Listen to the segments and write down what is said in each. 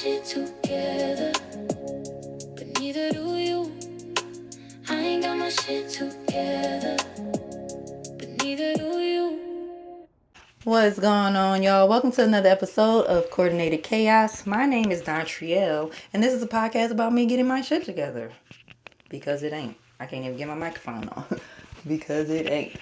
shit together, but neither do you. I ain't got my shit together, but neither do you. What's going on, y'all? Welcome to another episode of Coordinated Chaos. My name is Dontrielle, and this is a podcast about me getting my shit together. Because it ain't. I can't even get my microphone on. Because it ain't.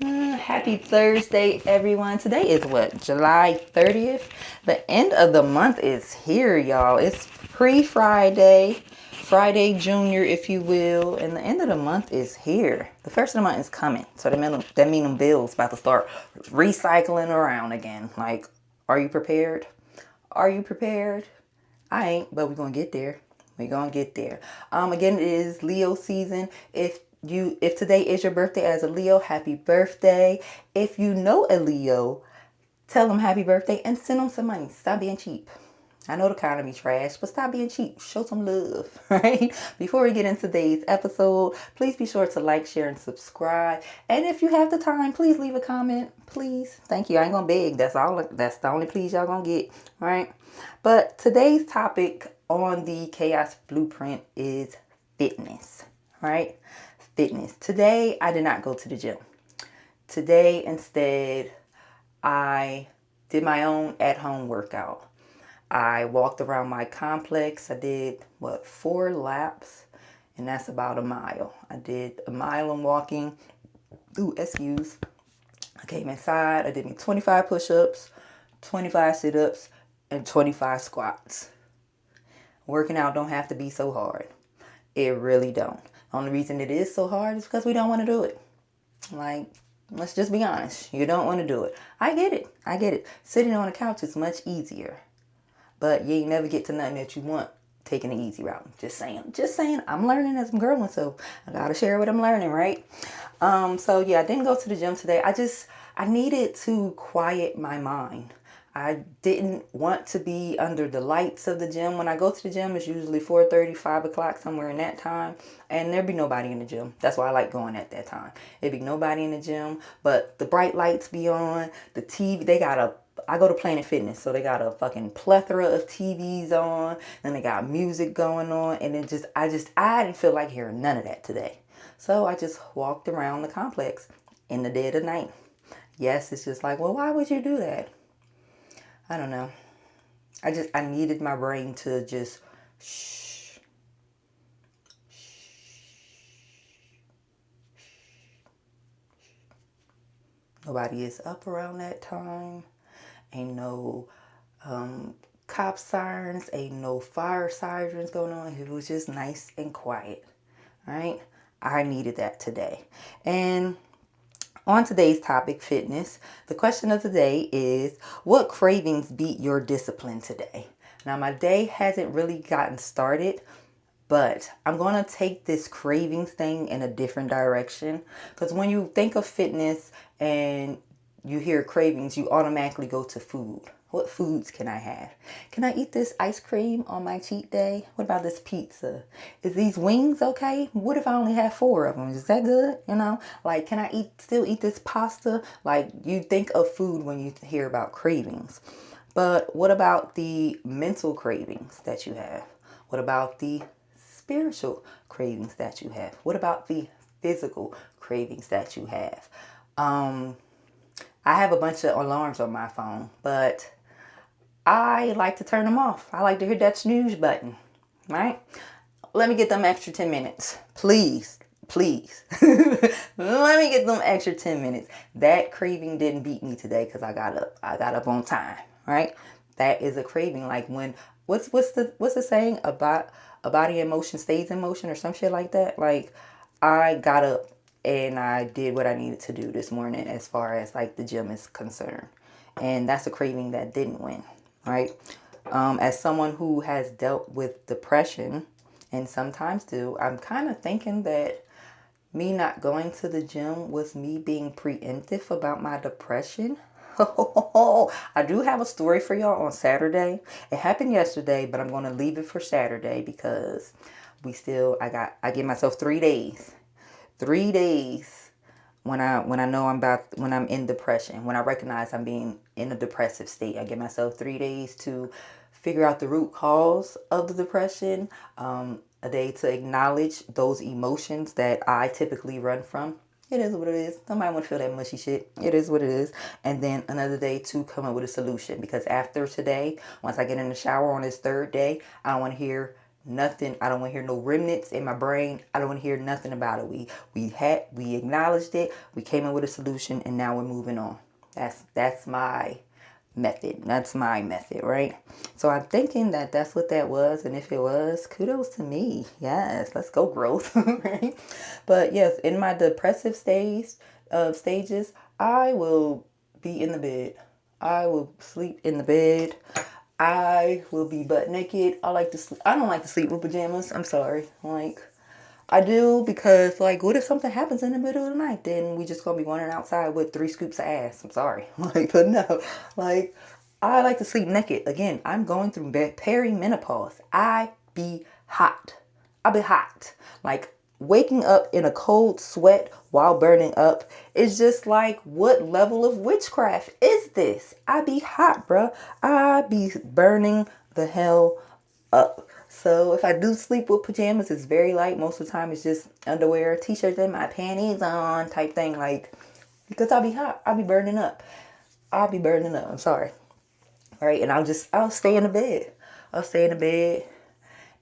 Happy Thursday, everyone. Today is what? July 30th? The end of the month is here, y'all. It's pre-Friday. Friday Junior, if you will. And the end of the month is here. The first of the month is coming. So that mean them bills about to start recycling around again. Like, are you prepared? Are you prepared? I ain't, but we're gonna get there. We're gonna get there. Again, it is Leo season. If today is your birthday as a Leo, happy birthday. If you know a Leo, tell them happy birthday and send them some money. Stop being cheap. I know the economy trash, but stop being cheap. Show some love, right? Before we get into today's episode, please be sure to like, share, and subscribe. And if you have the time, please leave a comment. Please. Thank you. I ain't gonna beg. That's the only please y'all gonna get, right? But today's topic on the Chaos Blueprint is fitness, right? Fitness. Today, I did not go to the gym. Today, instead, I did my own at-home workout. I walked around my complex. I did, 4 laps, and that's about a mile. I did a mile in walking. Excuse. I came inside. I did me 25 push-ups, 25 sit-ups, and 25 squats. Working out don't have to be so hard. It really don't. The only reason it is so hard is because we don't want to do it. Like, let's just be honest. You don't want to do it. I get it. Sitting on a couch is much easier. But you ain't never get to nothing that you want taking the easy route. Just saying. I'm learning as I'm growing, so I gotta share what I'm learning, right? So yeah, I didn't go to the gym today. I needed to quiet my mind. I didn't want to be under the lights of the gym. When I go to the gym, it's usually 4:30, 5 o'clock, somewhere in that time. And there'd be nobody in the gym. That's why I like going at that time. There'd be nobody in the gym, but the bright lights be on. The TV, I go to Planet Fitness, so they got a fucking plethora of TVs on, and they got music going on, and I didn't feel like hearing none of that today. So I just walked around the complex in the dead of night. Yes, it's just like, well, why would you do that? I don't know. I needed my brain to just shh. Nobody is up around that time. Ain't no cop sirens, ain't no fire sirens going on. It was just nice and quiet, right? I needed that today. And on today's topic, fitness, the question of the day is, what cravings beat your discipline today? Now, my day hasn't really gotten started, but I'm going to take this cravings thing in a different direction. Because when you think of fitness and you hear cravings, you automatically go to food. What foods can I have? Can I eat this ice cream on my cheat day? What about this pizza? Is these wings okay? What if I only have 4 of them? Is that good? Like, can I still eat this pasta? Like, you think of food when you hear about cravings. But what about the mental cravings that you have? What about the spiritual cravings that you have? What about the physical cravings that you have? I have a bunch of alarms on my phone, but I like to turn them off. I like to hit that snooze button, right? Let me get them extra 10 minutes. Please. Let me get them extra 10 minutes. That craving didn't beat me today because I got up on time, right? That is a craving. Like what's the saying about a body in motion stays in motion or some shit like that? Like, I got up and I did what I needed to do this morning as far as like the gym is concerned. And that's a craving that didn't win, right? As someone who has dealt with depression and sometimes do, I'm kind of thinking that me not going to the gym was me being preemptive about my depression. I do have a story for y'all on Saturday. It happened yesterday, but I'm going to leave it for Saturday because I give myself 3 days. 3 days when I'm in depression, when I recognize I'm being in a depressive state. I give myself 3 days to figure out the root cause of the depression, a day to acknowledge those emotions that I typically run from. It is what it is. Nobody want to feel that mushy shit. It is what it is. And then another day to come up with a solution. Because after today, once I get in the shower on this third day, I don't want to hear nothing. I don't want to hear no remnants in my brain. I don't want to hear nothing about it. We acknowledged it. We came up with a solution, and now we're moving on. That's my method. That's my method, right? So I'm thinking that that's what that was, and if it was, kudos to me. Yes, let's go growth, right? But yes, in my depressive stages, I will be in the bed. I will sleep in the bed. I will be butt naked. I like to sleep. I don't like to sleep with pajamas. I'm sorry. Like, I do because, like, what if something happens in the middle of the night? Then we just gonna be wandering outside with 3 scoops of ass. I'm sorry. Like, but no. Like, I like to sleep naked. Again, I'm going through perimenopause. I be hot. I be hot. Like, waking up in a cold sweat while burning up is just like, what level of witchcraft is this? I be hot, bruh. I be burning the hell up. So if I do sleep with pajamas, it's very light. Most of the time it's just underwear, t-shirts, and my panties on type thing. Like, because I'll be hot. I'll be burning up. I'll be burning up. I'm sorry. All right. And I'll stay in the bed. I'll stay in the bed.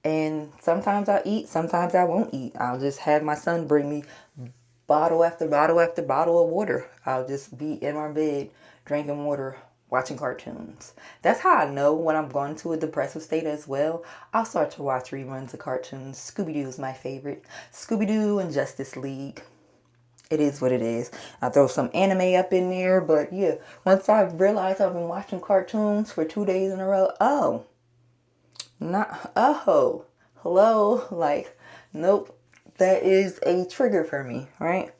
And sometimes I'll eat. Sometimes I won't eat. I'll just have my son bring me bottle after bottle after bottle of water. I'll just be in my bed drinking water, watching cartoons. That's how I know when I'm going to a depressive state as well. I'll start to watch reruns of cartoons. Scooby-Doo is my favorite. Scooby-Doo and Justice League. It is what it is. I throw some anime up in there, but yeah, once I realize I've been watching cartoons for 2 days in a row, hello, like, nope, that is a trigger for me, right?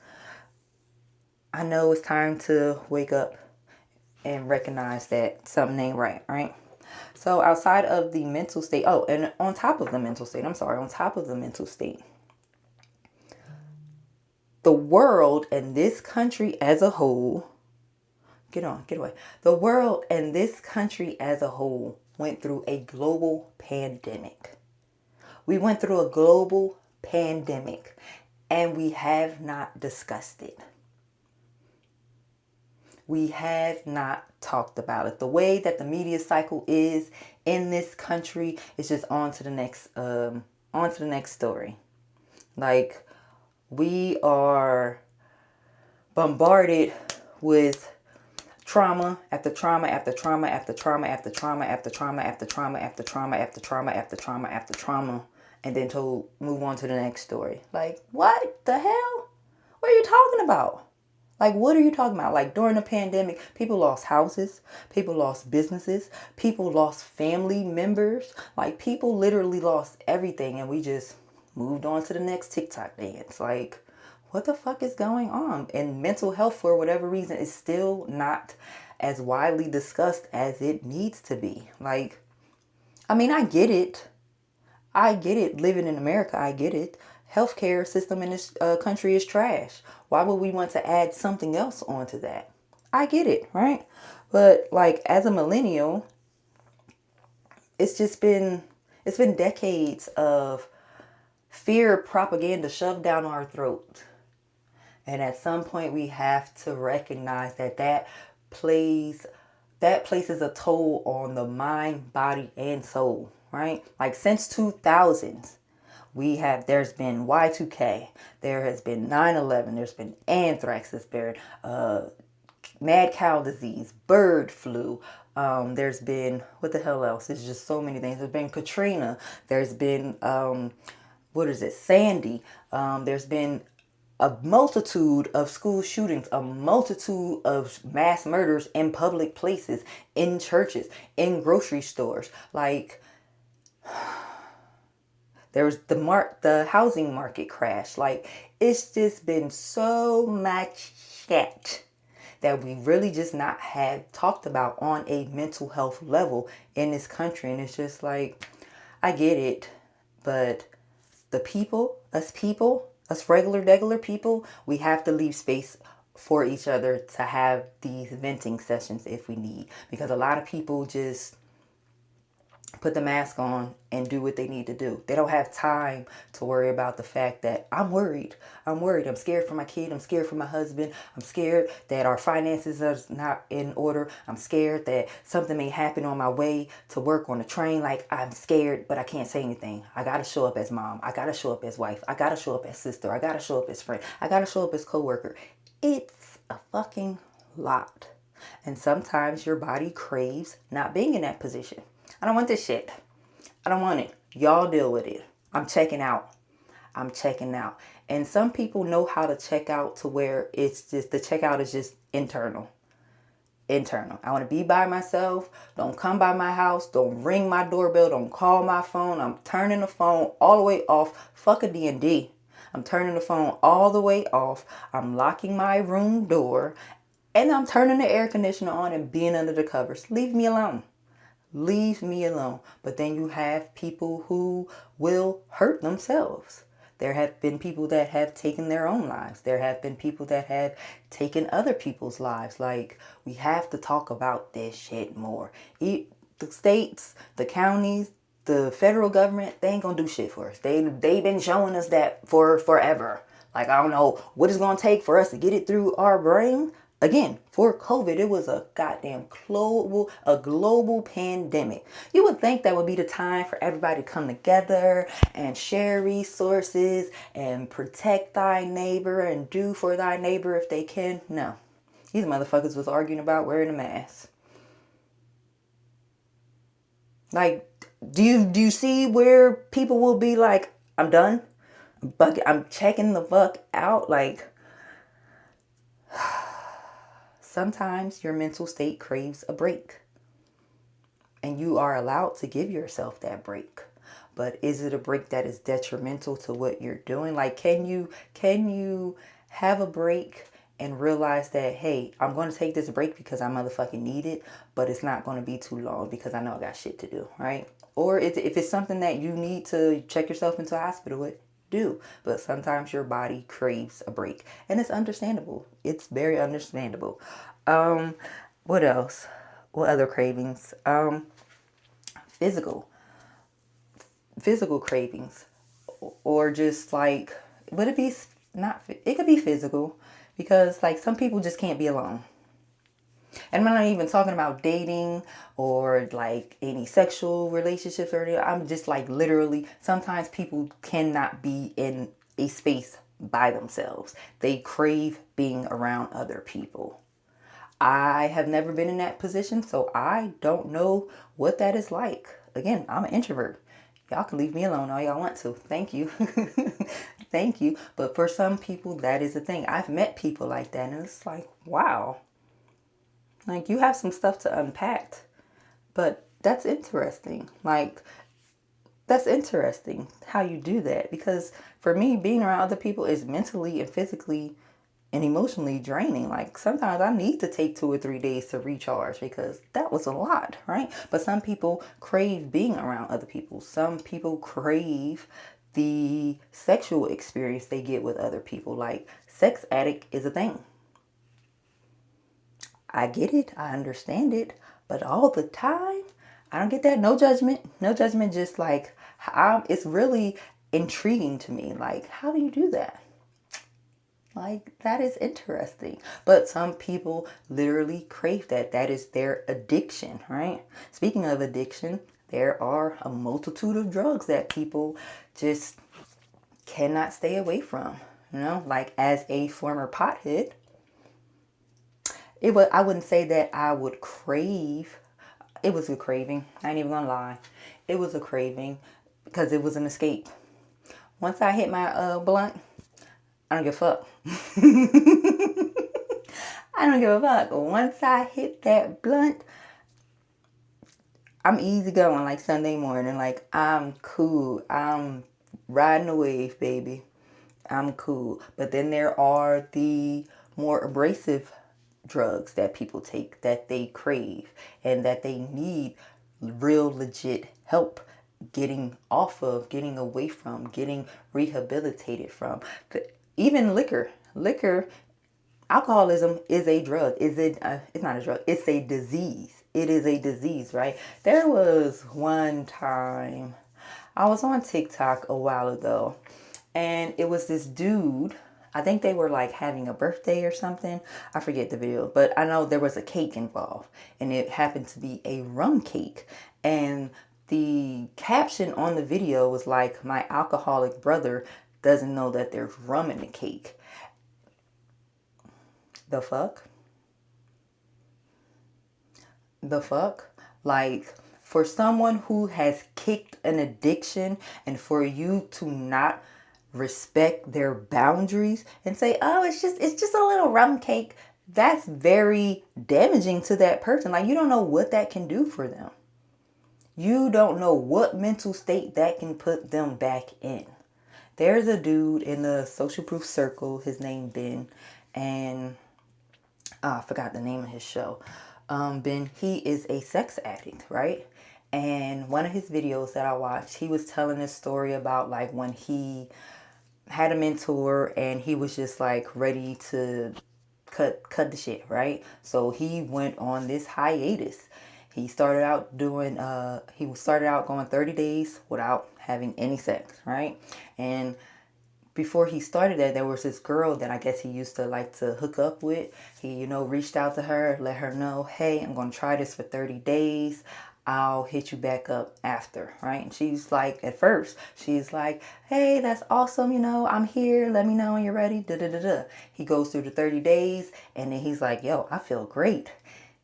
I know it's time to wake up and recognize that something ain't right? So outside of the mental state, and on top of the mental state, the world and this country as a whole, get away. The world and this country as a whole went through a global pandemic. We went through a global pandemic and we have not discussed it. We have not talked about it. The way that the media cycle is in this country is just on to the next story. Like, we are bombarded with trauma after trauma after trauma after trauma after trauma after trauma after trauma after trauma after trauma after trauma after trauma, and then told move on to the next story. Like, what the hell? What are you talking about? Like, what are you talking about? Like, during the pandemic, people lost houses, people lost businesses, people lost family members. Like, people literally lost everything, and we just moved on to the next TikTok dance. Like, what the fuck is going on? And mental health, for whatever reason, is still not as widely discussed as it needs to be. Like, I mean, I get it. Living in America, I get it. Healthcare system in this country is trash. Why would we want to add something else onto that? I get it, right? But like, as a millennial, it's been decades of fear propaganda shoved down our throat. And at some point we have to recognize that places a toll on the mind, body, and soul, right? Like, since 2000s, there's been Y2K, there has been 9/11, there's been anthrax, there's been mad cow disease, bird flu, there's been, what the hell else? There's just so many things. There's been Katrina, there's been Sandy, there's been a multitude of school shootings, a multitude of mass murders in public places, in churches, in grocery stores. Like, there was the housing market crash. Like, it's just been so much shit that we really just not have talked about on a mental health level in this country. And it's just like, I get it, but the people, us regular people, we have to leave space for each other to have these venting sessions if we need. Because a lot of people just put the mask on and do what they need to do. They don't have time to worry about the fact that I'm worried. I'm worried. I'm scared for my kid. I'm scared for my husband. I'm scared that our finances are not in order. I'm scared that something may happen on my way to work on the train. Like, I'm scared, but I can't say anything. I got to show up as mom. I got to show up as wife. I got to show up as sister. I got to show up as friend. I got to show up as coworker. It's a fucking lot. And sometimes your body craves not being in that position. I don't want this shit. I don't want it. Y'all deal with it. I'm checking out. I'm checking out. And some people know how to check out to where it's just, the checkout is just internal. Internal. I want to be by myself. Don't come by my house. Don't ring my doorbell. Don't call my phone. I'm turning the phone all the way off. Fuck a D&D. I'm turning the phone all the way off. I'm locking my room door. And I'm turning the air conditioner on and being under the covers. Leave me alone. Leave me alone. But then you have people who will hurt themselves. There have been people that have taken their own lives. There have been people that have taken other people's lives. Like, we have to talk about this shit more. The states, the counties, the federal government, they ain't gonna do shit for us. They've been showing us that for forever. Like, I don't know what it's gonna take for us to get it through our brain. Again, for COVID, it was a goddamn global pandemic. You would think that would be the time for everybody to come together and share resources and protect thy neighbor and do for thy neighbor if they can. No. These motherfuckers was arguing about wearing a mask. Like, do you see where people will be like, I'm done? I'm checking the fuck out? Like, sometimes your mental state craves a break. And you are allowed to give yourself that break. But is it a break that is detrimental to what you're doing? Like, can you have a break and realize that, hey, I'm going to take this break because I motherfucking need it, but it's not going to be too long because I know I got shit to do, right? Or if it's something that you need to check yourself into a hospital with, do. But sometimes your body craves a break. And it's understandable. It's very understandable. What else? What other cravings? Physical cravings, or just like, would it be not, it could be physical, because like some people just can't be alone. And I'm not even talking about dating or like any sexual relationships or anything. I'm just like, literally, sometimes people cannot be in a space by themselves. They crave being around other people. I have never been in that position, so I don't know what that is like. Again, I'm an introvert. Y'all can leave me alone all y'all want to. Thank you. Thank you. But for some people, that is a thing. I've met people like that, and it's like, wow. Like, you have some stuff to unpack. But that's interesting. Like, that's interesting how you do that. Because for me, being around other people is mentally and physically and emotionally draining. Like, sometimes I need to take 2 or 3 days to recharge because that was a lot, right? But some people crave being around other people. Some people crave the sexual experience they get with other people. Like, sex addict is a thing. I get it. I understand it. But all the time, I don't get that. No judgment. No judgment. Just like, it's really intriguing to me. Like, how do you do that? Like, that is interesting. But some people literally crave that. That is their addiction, right? Speaking of addiction, there are a multitude of drugs that people just cannot stay away from. You know, like, as a former pothead, I wouldn't say that I would crave. It was a craving. I ain't even gonna lie. It was a craving because it was an escape. Once I hit my blunt, I don't give a fuck. I don't give a fuck. Once I hit that blunt, I'm easy going, like Sunday morning. Like, I'm cool. I'm riding the wave, baby. I'm cool. But then there are the more abrasive drugs that people take, that they crave, and that they need real legit help getting off of, getting away from, getting rehabilitated from. Even liquor. Alcoholism is a drug. It's not a drug. It's a disease. it is a disease, right? There was one time I was on TikTok a while ago, and it was this dude. I think they were like having a birthday or something. I forget the video, but I know there was a cake involved, and it happened to be a rum cake. And the caption on the video was like, "My alcoholic brother doesn't know that there's rum in the cake." The fuck? The fuck? Like, for someone who has kicked an addiction and for you to not respect their boundaries and say, "Oh, it's just a little rum cake." That's very damaging to that person. Like, you don't know what that can do for them. You don't know what mental state that can put them back in. There's a dude in the social proof circle, his name Ben, and I forgot the name of his show. Ben, he is a sex addict, right? And one of his videos that I watched, he was telling a story about like when he had a mentor and he was just like ready to cut the shit, right? So he went on this hiatus. He started out going 30 days without having any sex, right? And before he started that, there was this girl that I guess he used to like to hook up with. He, reached out to her, let her know, "Hey, I'm going to try this for 30 days. I'll hit you back up after," right? And she's like, at first, she's like, "Hey, that's awesome. I'm here. Let me know when you're ready." Da da da da. He goes through the 30 days and then he's like, "Yo, I feel great."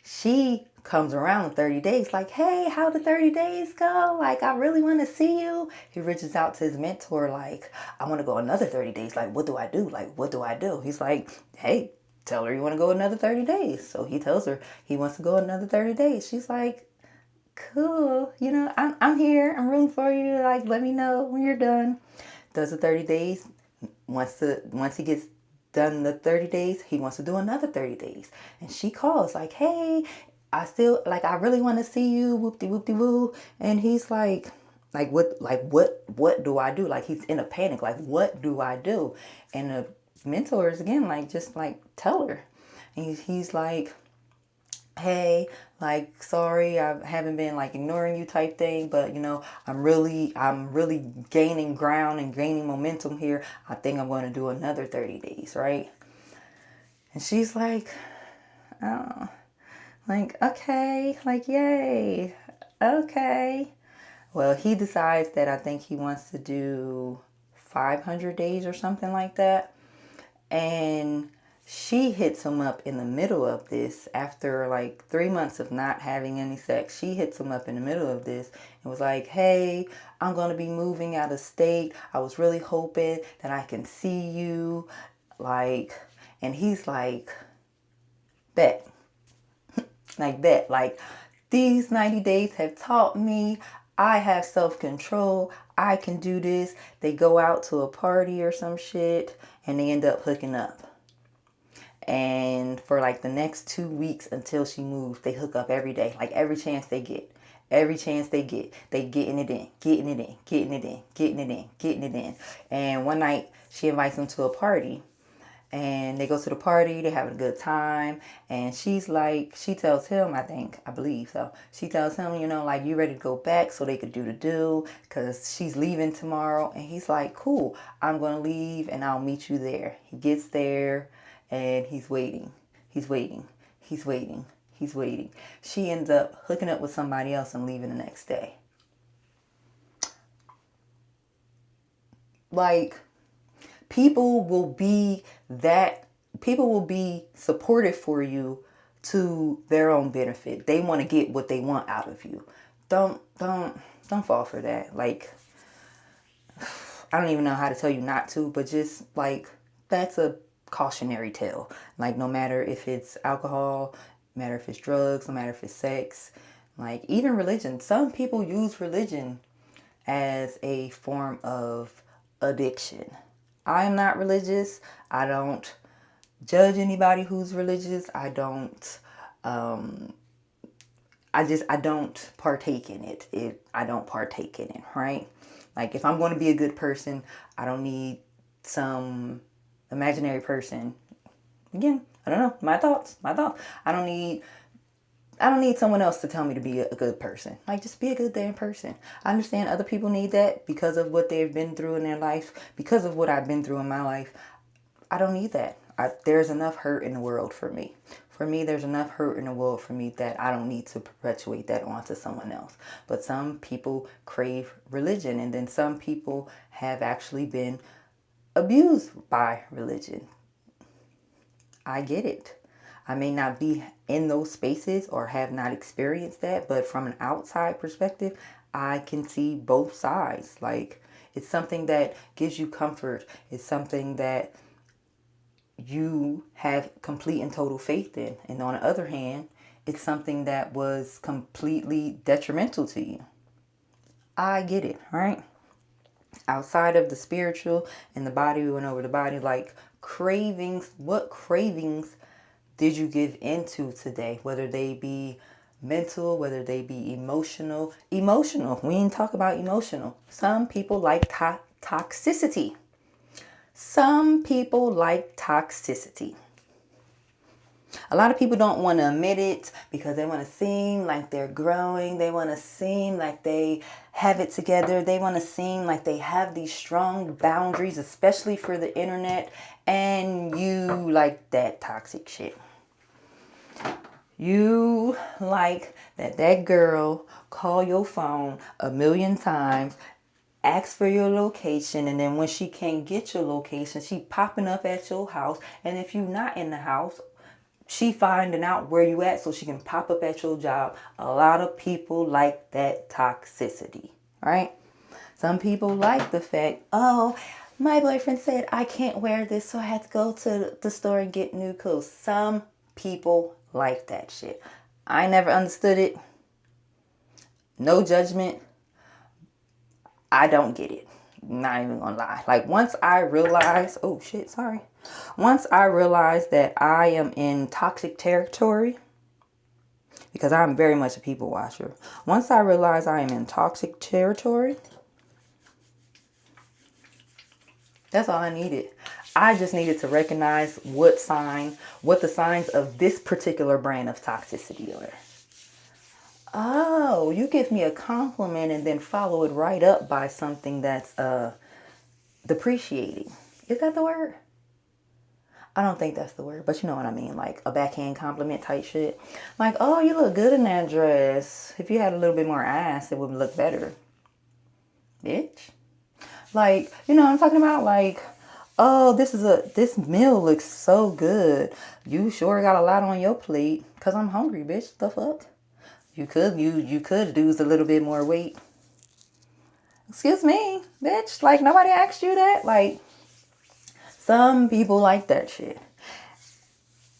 She comes around in 30 days like, "Hey, how the 30 days go? Like, I really want to see you." He reaches out to his mentor like, "I want to go another 30 days. Like, what do I do? Like, what do I do?" He's like, "Hey, tell her you want to go another 30 days." So he tells her he wants to go another 30 days. She's like, "Cool. I'm here. I'm rooting for you. Like, let me know when you're done." Does the 30 days. Once he gets done the 30 days, he wants to do another 30 days. And she calls like, "Hey, I really want to see you, whoopty whoopty woo." And he's what do I do? Like, he's in a panic, like, what do I do? And the mentor is again like, just like, tell her. And he's like, "Hey, like, sorry, I haven't been like ignoring you," type thing, but I'm really gaining ground and gaining momentum here. I think I'm going to do another 30 days, right? And she's like, "Oh, like, okay, like, yay, okay." Well, he decides that I think he wants to do 500 days or something like that. And she hits him up in the middle of this after like 3 months of not having any sex. She hits him up in the middle of this and was like, "Hey, I'm going to be moving out of state. I was really hoping that I can see you." Like, and he's like, "Bet." Like that. Like, these 90 days have taught me I have self-control. I can do this. They go out to a party or some shit and they end up hooking up. And for like the next 2 weeks until she moves, they hook up every day, like every chance they get. Every chance they get, they getting it in, getting it in, getting it in, getting it in, getting it in. And one night she invites him to a party. And they go to the party, they're having a good time. And she's like, she tells him, I believe so. She tells him, like, "You ready to go back so they could do the do?" Because she's leaving tomorrow. And he's like, "Cool, I'm going to leave and I'll meet you there." He gets there and he's waiting. He's waiting. He's waiting. He's waiting. She ends up hooking up with somebody else and leaving the next day. Like, people will be supportive for you to their own benefit. They want to get what they want out of you. Don't fall for that. Like, I don't even know how to tell you not to, but just like, that's a cautionary tale. Like, no matter if it's alcohol, no matter if it's drugs, no matter if it's sex, like even religion. Some people use religion as a form of addiction. I am not religious. I don't judge anybody who's religious. I don't partake in it. I don't partake in it, right? Like, if I'm going to be a good person, I don't need some imaginary person. Again, I don't know. My thoughts. I don't need I don't need someone else to tell me to be a good person. Like, just be a good damn person. I understand other people need that because of what they've been through in their life, because of what I've been through in my life. I don't need that. There's enough hurt in the world for me. For me, there's enough hurt in the world for me that I don't need to perpetuate that onto someone else. But some people crave religion, and then some people have actually been abused by religion. I get it. I may not be in those spaces or have not experienced that, but from an outside perspective, I can see both sides. Like, it's something that gives you comfort. It's something that you have complete and total faith in. And on the other hand, it's something that was completely detrimental to you. I get it, right? Outside of the spiritual and the body, we went over the body, like cravings. What cravings did you give into today? Whether they be mental, whether they be emotional. Emotional. We didn't talk about emotional. Some people like toxicity. Some people like toxicity. A lot of people don't want to admit it because they want to seem like they're growing. They want to seem like they have it together. They want to seem like they have these strong boundaries, especially for the internet. And you like that toxic shit. You like that girl call your phone 1,000,000 times, ask for your location, and then when she can't get your location, she popping up at your house. And if you're not in the house, she finding out where you at so she can pop up at your job. A lot of people like that toxicity, right? Some people like the fact, oh, my boyfriend said I can't wear this, so I had to go to the store and get new clothes. Some people like that shit. I never understood it. No judgment. I don't get it. Not even gonna lie. Like, once I realized, once I realized that I am in toxic territory, because I'm very much a people watcher. Once I realized I am in toxic territory, that's all I needed. I just needed to recognize what the signs of this particular brand of toxicity are. Oh, you give me a compliment and then follow it right up by something that's depreciating. Is that the word? I don't think that's the word, but you know what I mean. Like a backhand compliment type shit. Like, oh, you look good in that dress. If you had a little bit more ass, it would look better. Bitch. Like, you know what I'm talking about? Like, oh, this meal looks so good. You sure got a lot on your plate. Cause I'm hungry, bitch. The fuck? You could lose a little bit more weight. Excuse me, bitch. Like, nobody asked you that. Like, some people like that shit.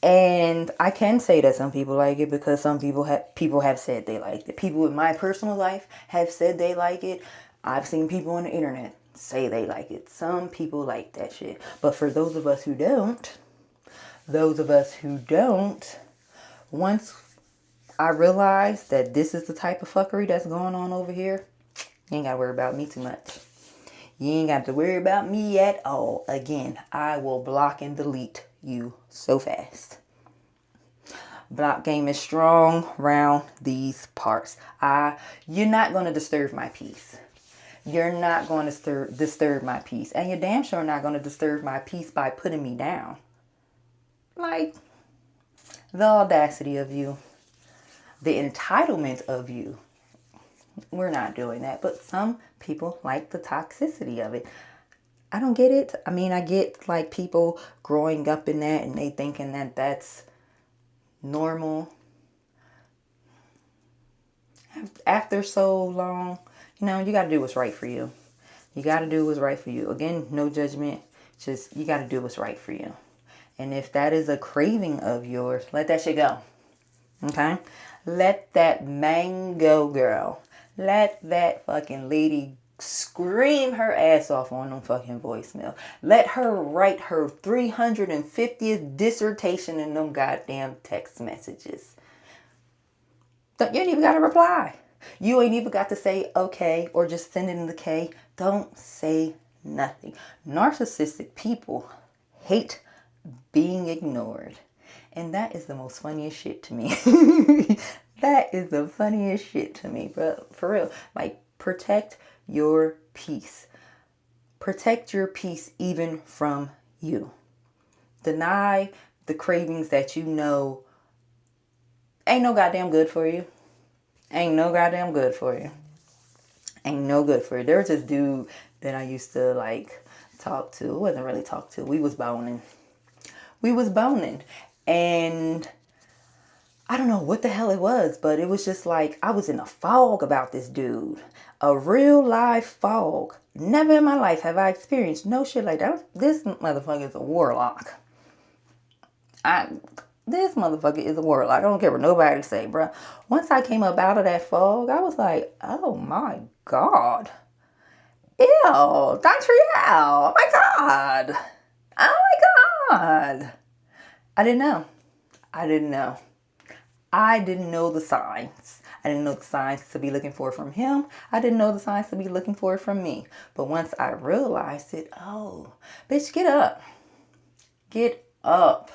And I can say that some people like it because some people have said they like it. People in my personal life have said they like it. I've seen people on the internet say they like it. Some people like that shit. But for those of us who don't, once I realized that this is the type of fuckery that's going on over here, you ain't got to worry about me too much. You ain't got to worry about me at all. Again, I will block and delete you so fast. Block game is strong around these parts. You're not going to disturb my peace. You're not going to disturb my peace. And you're damn sure not going to disturb my peace by putting me down. Like, the audacity of you. The entitlement of you. We're not doing that. But some people like the toxicity of it. I don't get it. I mean, I get like people growing up in that and they thinking that that's normal. After so long, you know, you got to do what's right for you. You got to do what's right for you. Again, no judgment. Just, you got to do what's right for you. And if that is a craving of yours, let that shit go. Okay? Let that mango girl. Let that fucking lady scream her ass off on them fucking voicemail. Let her write her 350th dissertation in them goddamn text messages. You ain't even got to reply. You ain't even got to say okay or just send it in the K. Don't say nothing. Narcissistic people hate being ignored. And that is the most funniest shit to me. That is the funniest shit to me, bro. For real. Like, protect your peace. Protect your peace even from you. Deny the cravings that you know ain't no goddamn good for you. Ain't no goddamn good for you. Ain't no good for you. There was this dude that I used to like talk to. It wasn't really talk to. We was boning. And I don't know what the hell it was, but it was just like I was in a fog about this dude. A real live fog. Never in my life have I experienced no shit like that. This motherfucker is a warlock. This motherfucker is a warlock. I don't care what nobody say, bro. Once I came up out of that fog, I was like, oh my God. Ew, Dontrielle. Oh my God. Oh my God. I didn't know. I didn't know the signs. I didn't know the signs to be looking for from him. I didn't know the signs to be looking for from me. But once I realized it, oh, bitch, get up. Get up.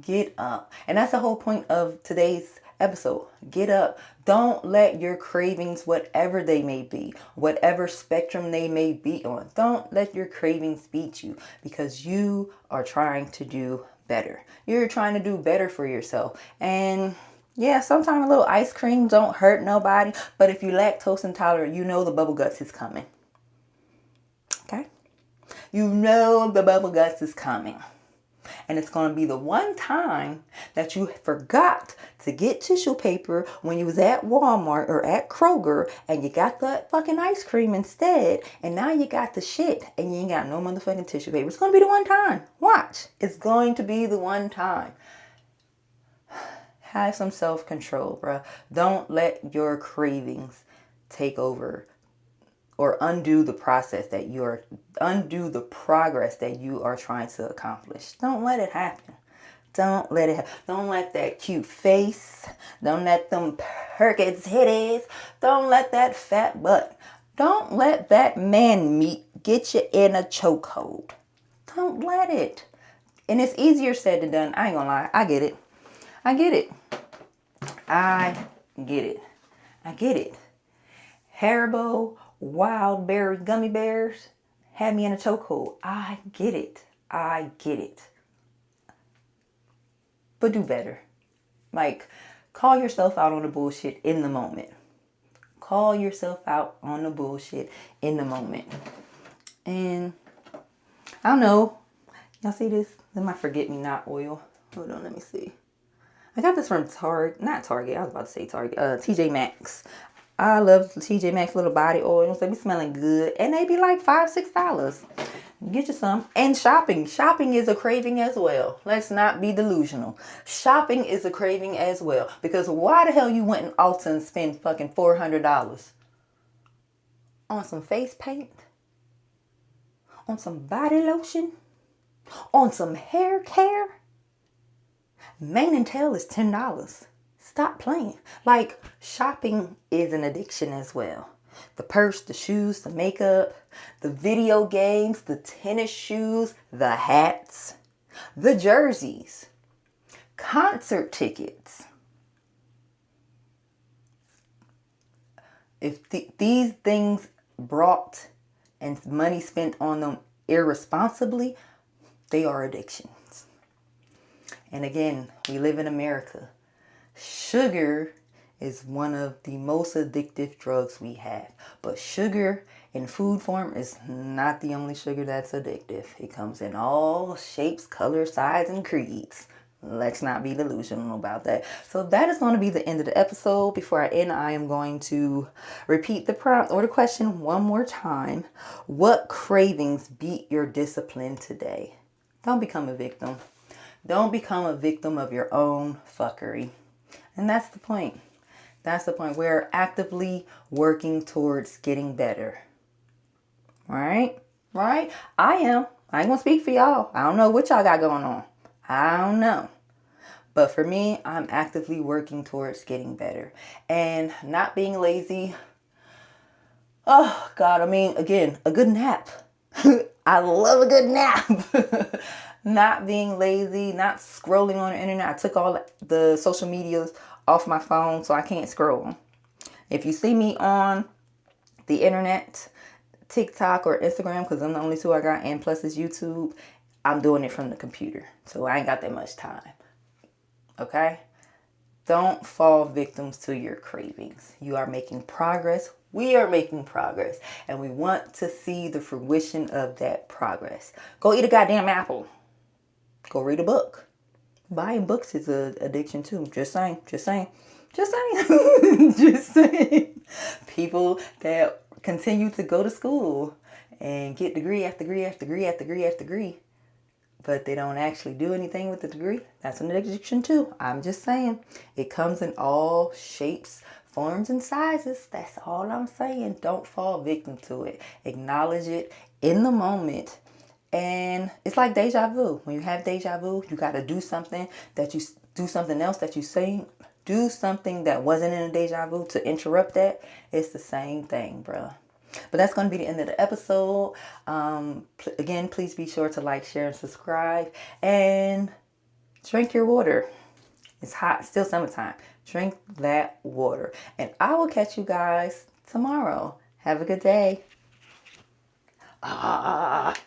Get up. And that's the whole point of today's episode. Get up. Don't let your cravings, whatever they may be, whatever spectrum they may be on, don't let your cravings beat you, because you are trying to do better. You're trying to do better for yourself. And yeah, sometimes a little ice cream don't hurt nobody. But if you're lactose intolerant, you know the bubble guts is coming. Okay? You know the bubble guts is coming. And it's going to be the one time that you forgot to get tissue paper when you was at Walmart or at Kroger and you got that fucking ice cream instead. And now you got the shit and you ain't got no motherfucking tissue paper. It's going to be the one time. Watch. It's going to be the one time. Have some self-control, bro. Don't let your cravings take over or undo the progress that you are trying to accomplish. Don't let it happen. Don't let that cute face. Don't let them perked titties. Don't let that fat butt. Don't let that man meat get you in a chokehold. Don't let it. And it's easier said than done. I ain't gonna lie. I get it. Haribo wild berry gummy bears had me in a chokehold. I get it. But do better. Like, call yourself out on the bullshit in the moment. And I don't know. Y'all see this? This is my forget-me-not oil. Hold on, let me see. I got this from Target. I was about to say Target. TJ Maxx. I love TJ Maxx little body oils. They be smelling good. And they be like $5, $6. Get you some. And shopping. Shopping is a craving as well. Let's not be delusional. Shopping is a craving as well. Because why the hell you went in Ulta and spent fucking $400 on some face paint? On some body lotion? On some hair care? Mane and tail is $10. Stop playing. Like, shopping is an addiction as well. The purse, the shoes, the makeup, the video games, the tennis shoes, the hats, the jerseys, concert tickets. If these things brought and money spent on them irresponsibly, they are addictions. And again, we live in America. Sugar is one of the most addictive drugs we have. But sugar in food form is not the only sugar that's addictive. It comes in all shapes, colors, sizes, and creeds. Let's not be delusional about that. So that is going to be the end of the episode. Before I end, I am going to repeat the prompt or the question one more time. What cravings beat your discipline today? Don't become a victim. Don't become a victim of your own fuckery. And that's the point. We're actively working towards getting better. Right? I am. I ain't gonna speak for y'all. I don't know what y'all got going on. I don't know. But for me, I'm actively working towards getting better. And not being lazy. Oh, God. I mean, again, a good nap. I love a good nap. Not being lazy, not scrolling on the internet. I took all the social medias off my phone so I can't scroll. If you see me on the internet, TikTok or Instagram, because I'm the only two I got, and plus it's YouTube, I'm doing it from the computer. So I ain't got that much time. Okay? Don't fall victims to your cravings. You are making progress. We are making progress. And we want to see the fruition of that progress. Go eat a goddamn apple. Go read a book. Buying books is an addiction too. Just saying. Just saying. Just saying. Just saying. People that continue to go to school and get degree after degree after degree after degree after degree, but they don't actually do anything with the degree, that's an addiction too. I'm just saying. It comes in all shapes, forms, and sizes. That's all I'm saying. Don't fall victim to it. Acknowledge it in the moment. And it's like deja vu. When you have deja vu, you got to do something else that you say, do something that wasn't in a deja vu to interrupt that. It's the same thing, bro. But that's going to be the end of the episode. Again, please be sure to like, share, and subscribe. And drink your water. It's hot. Still summertime. Drink that water. And I will catch you guys tomorrow. Have a good day.